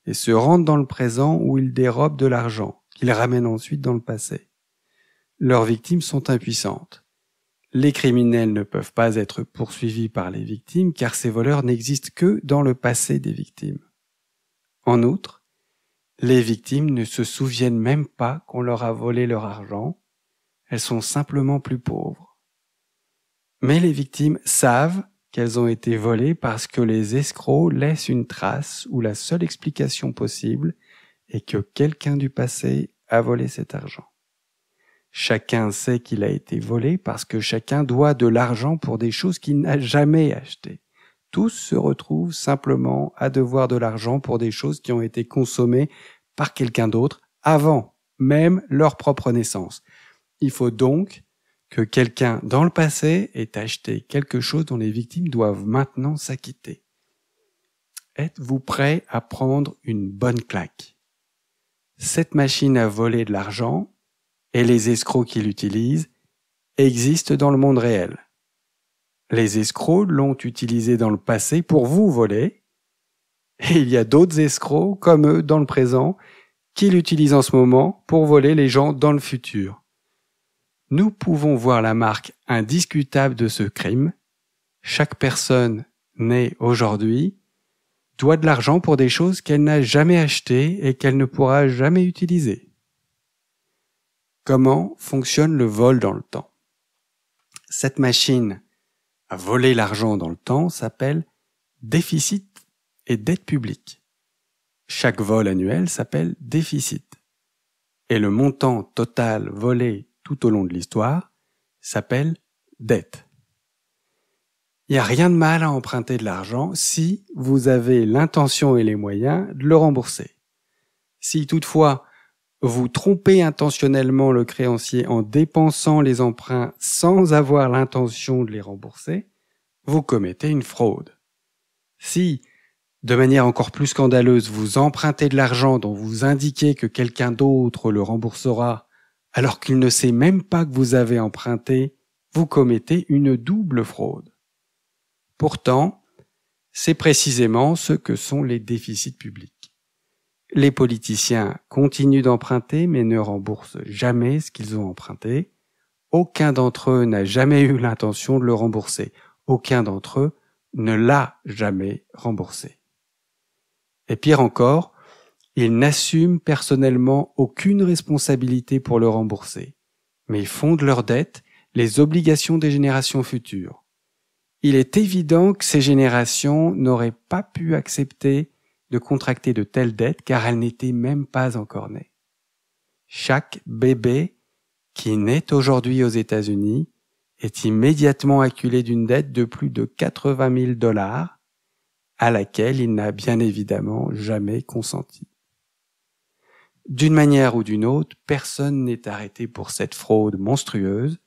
et se rendent dans le présent où ils dérobent de l'argent, qu'ils ramènent ensuite dans le passé. Leurs victimes sont impuissantes. Les criminels ne peuvent pas être poursuivis par les victimes car ces voleurs n'existent que dans le passé des victimes. En outre, les victimes ne se souviennent même pas qu'on leur a volé leur argent, elles sont simplement plus pauvres. Mais les victimes savent qu'elles ont été volées parce que les escrocs laissent une trace où la seule explication possible est que quelqu'un du passé a volé cet argent. Chacun sait qu'il a été volé parce que chacun doit de l'argent pour des choses qu'il n'a jamais achetées. Tous se retrouvent simplement à devoir de l'argent pour des choses qui ont été consommées par quelqu'un d'autre avant même leur propre naissance. Il faut donc que quelqu'un dans le passé ait acheté quelque chose dont les victimes doivent maintenant s'acquitter. Êtes-vous prêt à prendre une bonne claque? Cette machine à voler de l'argent et les escrocs qui l'utilisent existent dans le monde réel. Les escrocs l'ont utilisé dans le passé pour vous voler, et il y a d'autres escrocs comme eux dans le présent qui l'utilisent en ce moment pour voler les gens dans le futur. Nous pouvons voir la marque indiscutable de ce crime. Chaque personne née aujourd'hui doit de l'argent pour des choses qu'elle n'a jamais achetées et qu'elle ne pourra jamais utiliser. Comment fonctionne le vol dans le temps? Cette machine à voler l'argent dans le temps s'appelle déficit et dette publique. Chaque vol annuel s'appelle déficit. Et le montant total volé tout au long de l'histoire s'appelle dette. Il n'y a rien de mal à emprunter de l'argent si vous avez l'intention et les moyens de le rembourser. Si toutefois vous trompez intentionnellement le créancier en dépensant les emprunts sans avoir l'intention de les rembourser, vous commettez une fraude. Si, de manière encore plus scandaleuse, vous empruntez de l'argent dont vous indiquez que quelqu'un d'autre le remboursera alors qu'il ne sait même pas que vous avez emprunté vous commettez une double fraude. Pourtant, c'est précisément ce que sont les déficits publics. Les politiciens continuent d'emprunter mais ne remboursent jamais ce qu'ils ont emprunté. Aucun d'entre eux n'a jamais eu l'intention de le rembourser. Aucun d'entre eux ne l'a jamais remboursé. Et pire encore, ils n'assument personnellement aucune responsabilité pour le rembourser, mais font de leur dette les obligations des générations futures. Il est évident que ces générations n'auraient pas pu accepter de contracter de telles dettes car elles n'étaient même pas encore nées. Chaque bébé qui naît aujourd'hui aux États-Unis est immédiatement acculé d'une dette de plus de 80 000 $ à laquelle il n'a bien évidemment jamais consenti. D'une manière ou d'une autre, personne n'est arrêté pour cette fraude monstrueuse.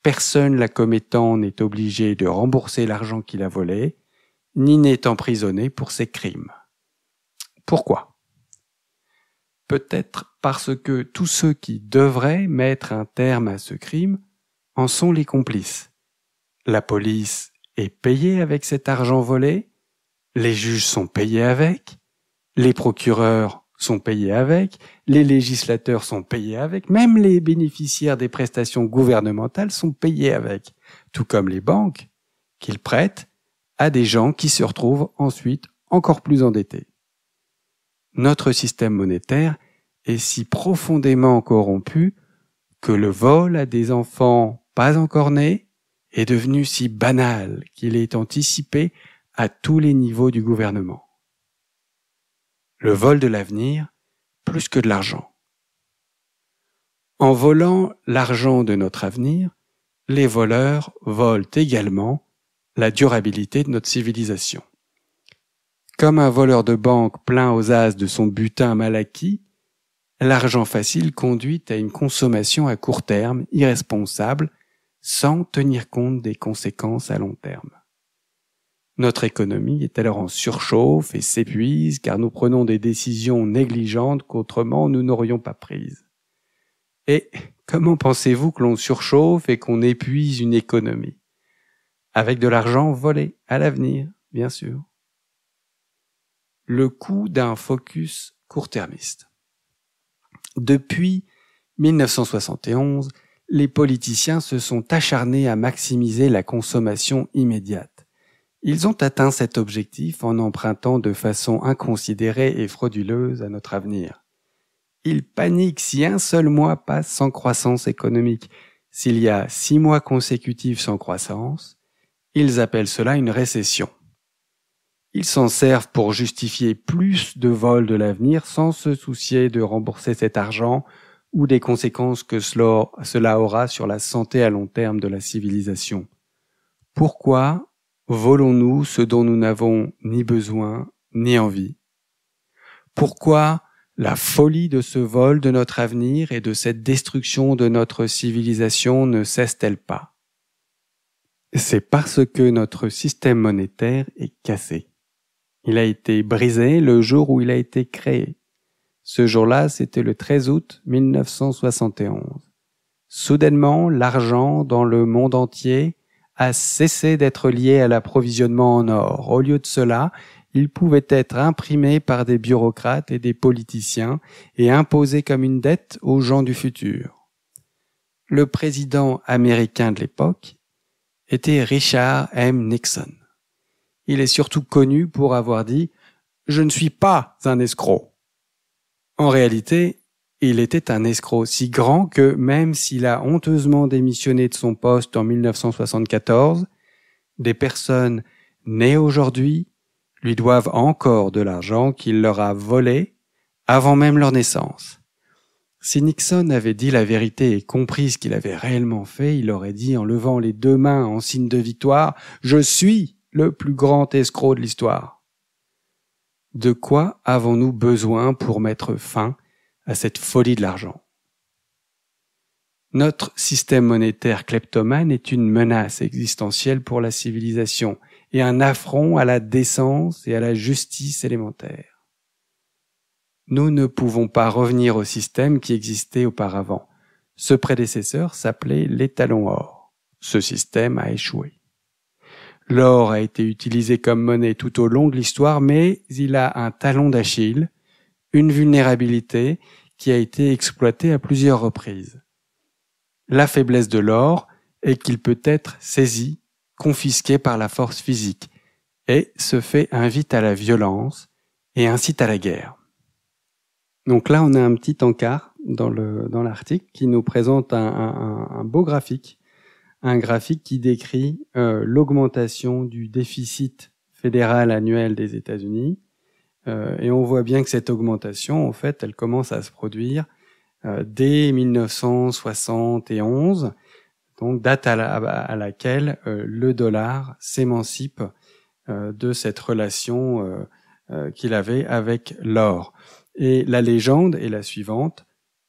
Personne la commettant n'est obligé de rembourser l'argent qu'il a volé, ni n'est emprisonné pour ses crimes. Pourquoi ? Peut-être parce que tous ceux qui devraient mettre un terme à ce crime en sont les complices. La police est payée avec cet argent volé, les juges sont payés avec, les procureurs sont payés avec, les législateurs sont payés avec, même les bénéficiaires des prestations gouvernementales sont payés avec, tout comme les banques qu'ils prêtent à des gens qui se retrouvent ensuite encore plus endettés. Notre système monétaire est si profondément corrompu que le vol à des enfants pas encore nés est devenu si banal qu'il est anticipé à tous les niveaux du gouvernement. Le vol de l'avenir, plus que de l'argent. En volant l'argent de notre avenir, les voleurs volent également la durabilité de notre civilisation. Comme un voleur de banque plein aux as de son butin mal acquis, l'argent facile conduit à une consommation à court terme, irresponsable, sans tenir compte des conséquences à long terme. Notre économie est alors en surchauffe et s'épuise car nous prenons des décisions négligentes qu'autrement nous n'aurions pas prises. Et comment pensez-vous que l'on surchauffe et qu'on épuise une économie ? Avec de l'argent volé à l'avenir, bien sûr. Le coût d'un focus court-termiste. Depuis 1971, les politiciens se sont acharnés à maximiser la consommation immédiate. Ils ont atteint cet objectif en empruntant de façon inconsidérée et frauduleuse à notre avenir. Ils paniquent si un seul mois passe sans croissance économique. S'il y a 6 mois consécutifs sans croissance, ils appellent cela une récession. Ils s'en servent pour justifier plus de vols de l'avenir sans se soucier de rembourser cet argent ou des conséquences que cela aura sur la santé à long terme de la civilisation. Pourquoi volons-nous ce dont nous n'avons ni besoin ni envie ? Pourquoi la folie de ce vol de notre avenir et de cette destruction de notre civilisation ne cesse-t-elle pas ? C'est parce que notre système monétaire est cassé. Il a été brisé le jour où il a été créé. Ce jour-là, c'était le 13 août 1971. Soudainement, l'argent dans le monde entier a cessé d'être lié à l'approvisionnement en or. Au lieu de cela, il pouvait être imprimé par des bureaucrates et des politiciens et imposé comme une dette aux gens du futur. Le président américain de l'époque était Richard M. Nixon. Il est surtout connu pour avoir dit « Je ne suis pas un escroc ». En réalité, il était un escroc si grand que même s'il a honteusement démissionné de son poste en 1974, des personnes nées aujourd'hui lui doivent encore de l'argent qu'il leur a volé avant même leur naissance. Si Nixon avait dit la vérité et compris ce qu'il avait réellement fait, il aurait dit en levant les 2 mains en signe de victoire « Je suis le plus grand escroc de l'histoire ». De quoi avons-nous besoin pour mettre fin à cette folie de l'argent ? Notre système monétaire kleptomane est une menace existentielle pour la civilisation et un affront à la décence et à la justice élémentaire. Nous ne pouvons pas revenir au système qui existait auparavant. Ce prédécesseur s'appelait l'étalon or. Ce système a échoué. L'or a été utilisé comme monnaie tout au long de l'histoire, mais il a un talon d'Achille, une vulnérabilité qui a été exploitée à plusieurs reprises. La faiblesse de l'or est qu'il peut être saisi, confisqué par la force physique, et ce fait invite à la violence et incite à la guerre. Donc là, on a un petit encart dans l'article qui nous présente un beau graphique, un graphique qui décrit l'augmentation du déficit fédéral annuel des États-Unis, et on voit bien que cette augmentation, en fait, elle commence à se produire dès 1971, donc date à laquelle le dollar s'émancipe de cette relation qu'il avait avec l'or. Et la légende est la suivante.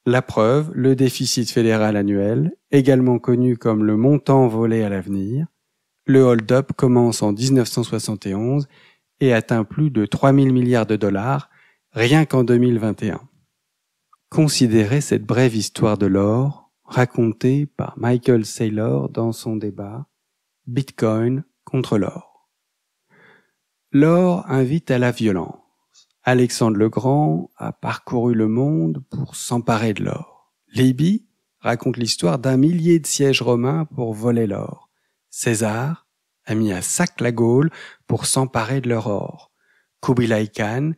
La preuve, le déficit fédéral annuel, également connu comme le montant volé à l'avenir. Le hold-up commence en 1971 et atteint plus de 3 000 milliards de dollars rien qu'en 2021. Considérez cette brève histoire de l'or racontée par Michael Saylor dans son débat « Bitcoin contre l'or ». L'or invite à la violence. Alexandre le Grand a parcouru le monde pour s'emparer de l'or. Libye raconte l'histoire d'un millier de sièges romains pour voler l'or. César a mis à sac la Gaule pour s'emparer de leur or. Kubilai Khan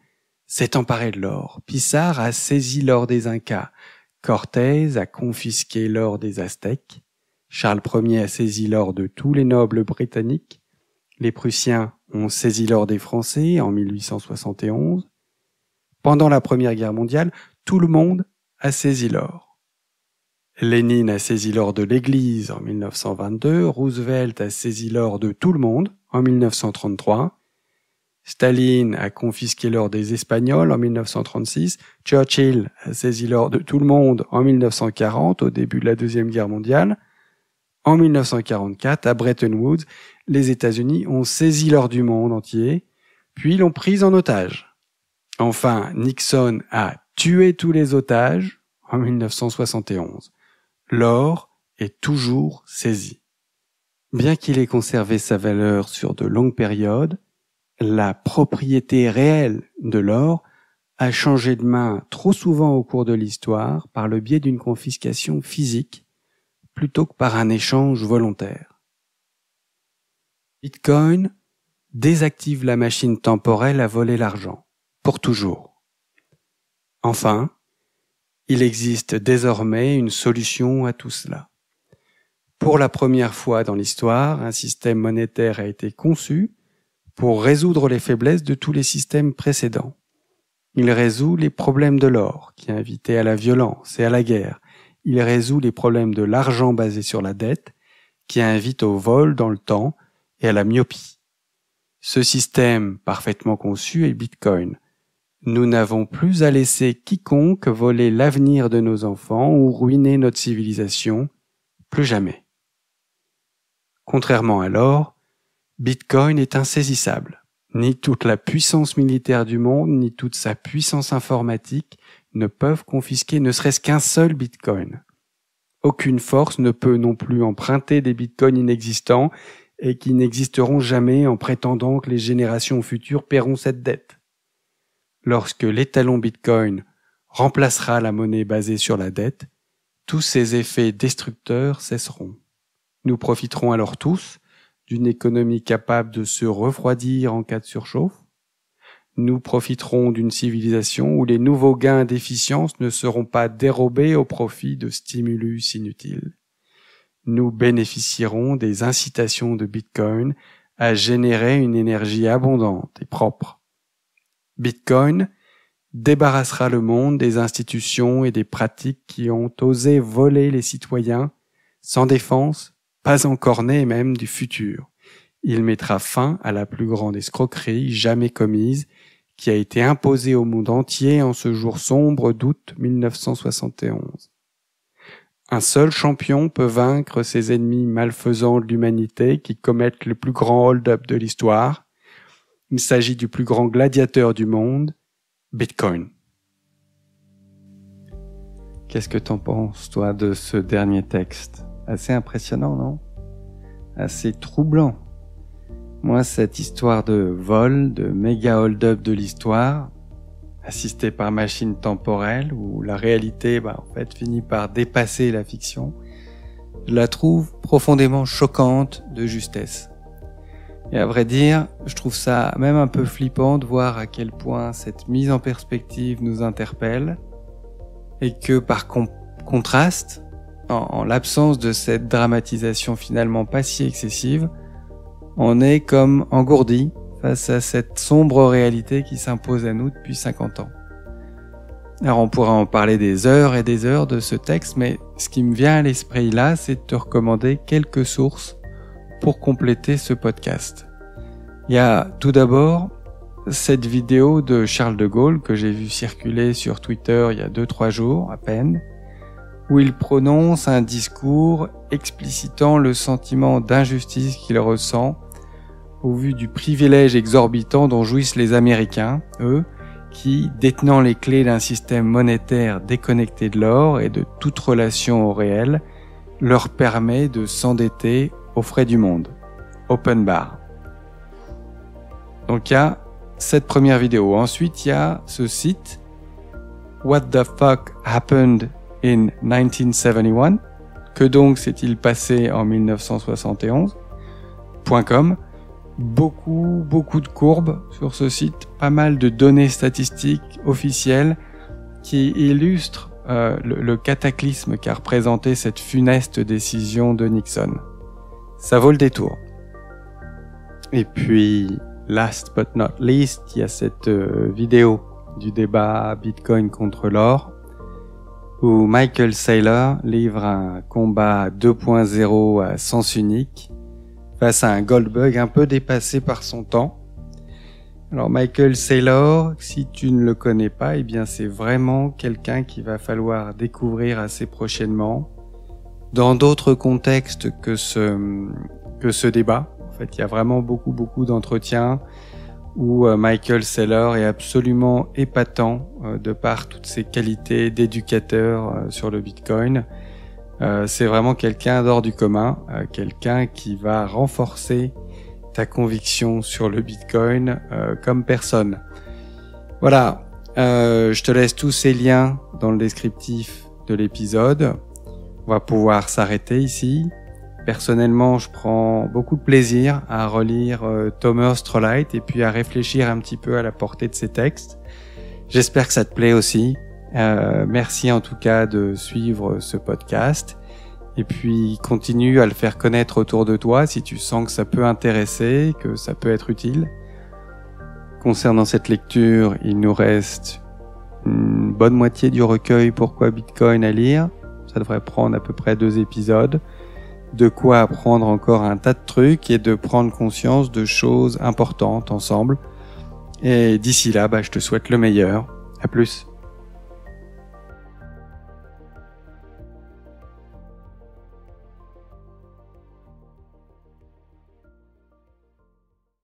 s'est emparé de l'or. Pissarre a saisi l'or des Incas. Cortés a confisqué l'or des Aztèques. Charles Ier a saisi l'or de tous les nobles britanniques. Les Prussiens ont saisi l'or des Français en 1871. Pendant la Première Guerre mondiale, tout le monde a saisi l'or. Lénine a saisi l'or de l'Église en 1922, Roosevelt a saisi l'or de tout le monde en 1933, Staline a confisqué l'or des Espagnols en 1936, Churchill a saisi l'or de tout le monde en 1940, au début de la Deuxième Guerre mondiale. En 1944, à Bretton Woods, les États-Unis ont saisi l'or du monde entier, puis l'ont pris en otage. Enfin, Nixon a tué tous les otages en 1971. L'or est toujours saisi. Bien qu'il ait conservé sa valeur sur de longues périodes, la propriété réelle de l'or a changé de main trop souvent au cours de l'histoire par le biais d'une confiscation physique plutôt que par un échange volontaire. Bitcoin désactive la machine temporelle à voler l'argent, pour toujours. Enfin, il existe désormais une solution à tout cela. Pour la première fois dans l'histoire, un système monétaire a été conçu pour résoudre les faiblesses de tous les systèmes précédents. Il résout les problèmes de l'or, qui invitait à la violence et à la guerre. Il résout les problèmes de l'argent basé sur la dette, qui invite au vol dans le temps et à la myopie. Ce système parfaitement conçu est Bitcoin. Nous n'avons plus à laisser quiconque voler l'avenir de nos enfants ou ruiner notre civilisation, plus jamais. Contrairement à l'or, Bitcoin est insaisissable. Ni toute la puissance militaire du monde, ni toute sa puissance informatique ne peuvent confisquer ne serait-ce qu'un seul Bitcoin. Aucune force ne peut non plus emprunter des Bitcoins inexistants et qui n'existeront jamais en prétendant que les générations futures paieront cette dette. Lorsque l'étalon Bitcoin remplacera la monnaie basée sur la dette, tous ces effets destructeurs cesseront. Nous profiterons alors tous d'une économie capable de se refroidir en cas de surchauffe. Nous profiterons d'une civilisation où les nouveaux gains d'efficience ne seront pas dérobés au profit de stimulus inutiles. Nous bénéficierons des incitations de Bitcoin à générer une énergie abondante et propre. Bitcoin débarrassera le monde des institutions et des pratiques qui ont osé voler les citoyens sans défense, pas encore nés même du futur. Il mettra fin à la plus grande escroquerie jamais commise qui a été imposée au monde entier en ce jour sombre d'août 1971. Un seul champion peut vaincre ces ennemis malfaisants de l'humanité qui commettent le plus grand hold-up de l'histoire. Il s'agit du plus grand gladiateur du monde, Bitcoin. Qu'est-ce que t'en penses, toi, de ce dernier texte? Assez impressionnant, non? assez troublant. Moi, cette histoire de vol, de méga hold-up de l'histoire, assistée par machine temporelle, où la réalité, en fait, finit par dépasser la fiction, je la trouve profondément choquante de justesse. Et à vrai dire, je trouve ça même un peu flippant de voir à quel point cette mise en perspective nous interpelle, et que par contraste, en l'absence de cette dramatisation finalement pas si excessive, on est comme engourdi face à cette sombre réalité qui s'impose à nous depuis 50 ans. Alors on pourrait en parler des heures et des heures de ce texte, mais ce qui me vient à l'esprit là, c'est de te recommander quelques sources pour compléter ce podcast. Il y a tout d'abord cette vidéo de Charles de Gaulle que j'ai vu circuler sur Twitter il y a 2-3 jours à peine, où il prononce un discours explicitant le sentiment d'injustice qu'il ressent au vu du privilège exorbitant dont jouissent les Américains, eux, qui, détenant les clés d'un système monétaire déconnecté de l'or et de toute relation au réel, leur permet de s'endetter aux frais du monde. Open bar. Donc il y a cette première vidéo. Ensuite, il y a ce site What the fuck happened in 1971? Que donc s'est-il passé en 1971.com. Beaucoup de courbes sur ce site, pas mal de données statistiques officielles qui illustrent le cataclysme qu'a représenté cette funeste décision de Nixon. Ça vaut le détour. Et puis, last but not least, il y a cette vidéo du débat Bitcoin contre l'or, où Michael Saylor livre un combat 2.0 à sens unique face à un Goldbug un peu dépassé par son temps. Alors Michael Saylor, si tu ne le connais pas, c'est vraiment quelqu'un qu'il va falloir découvrir assez prochainement dans d'autres contextes que ce débat. En fait, il y a vraiment beaucoup d'entretiens où Michael Saylor est absolument épatant de par toutes ses qualités d'éducateur sur le Bitcoin. C'est vraiment quelqu'un d'hors du commun, quelqu'un qui va renforcer ta conviction sur le Bitcoin comme personne. Voilà, je te laisse tous ces liens dans le descriptif de l'épisode. On va pouvoir s'arrêter ici. Personnellement, je prends beaucoup de plaisir à relire Thomas Trolight et puis à réfléchir un petit peu à la portée de ses textes. J'espère que ça te plaît aussi. Merci en tout cas de suivre ce podcast et puis continue à le faire connaître autour de toi si tu sens que ça peut intéresser, que ça peut être utile. Concernant cette lecture, il nous reste une bonne moitié du recueil Pourquoi Bitcoin à lire. Ça devrait prendre à peu près 2 épisodes. De quoi apprendre encore un tas de trucs et de prendre conscience de choses importantes ensemble. Et d'ici là, je te souhaite le meilleur. À plus.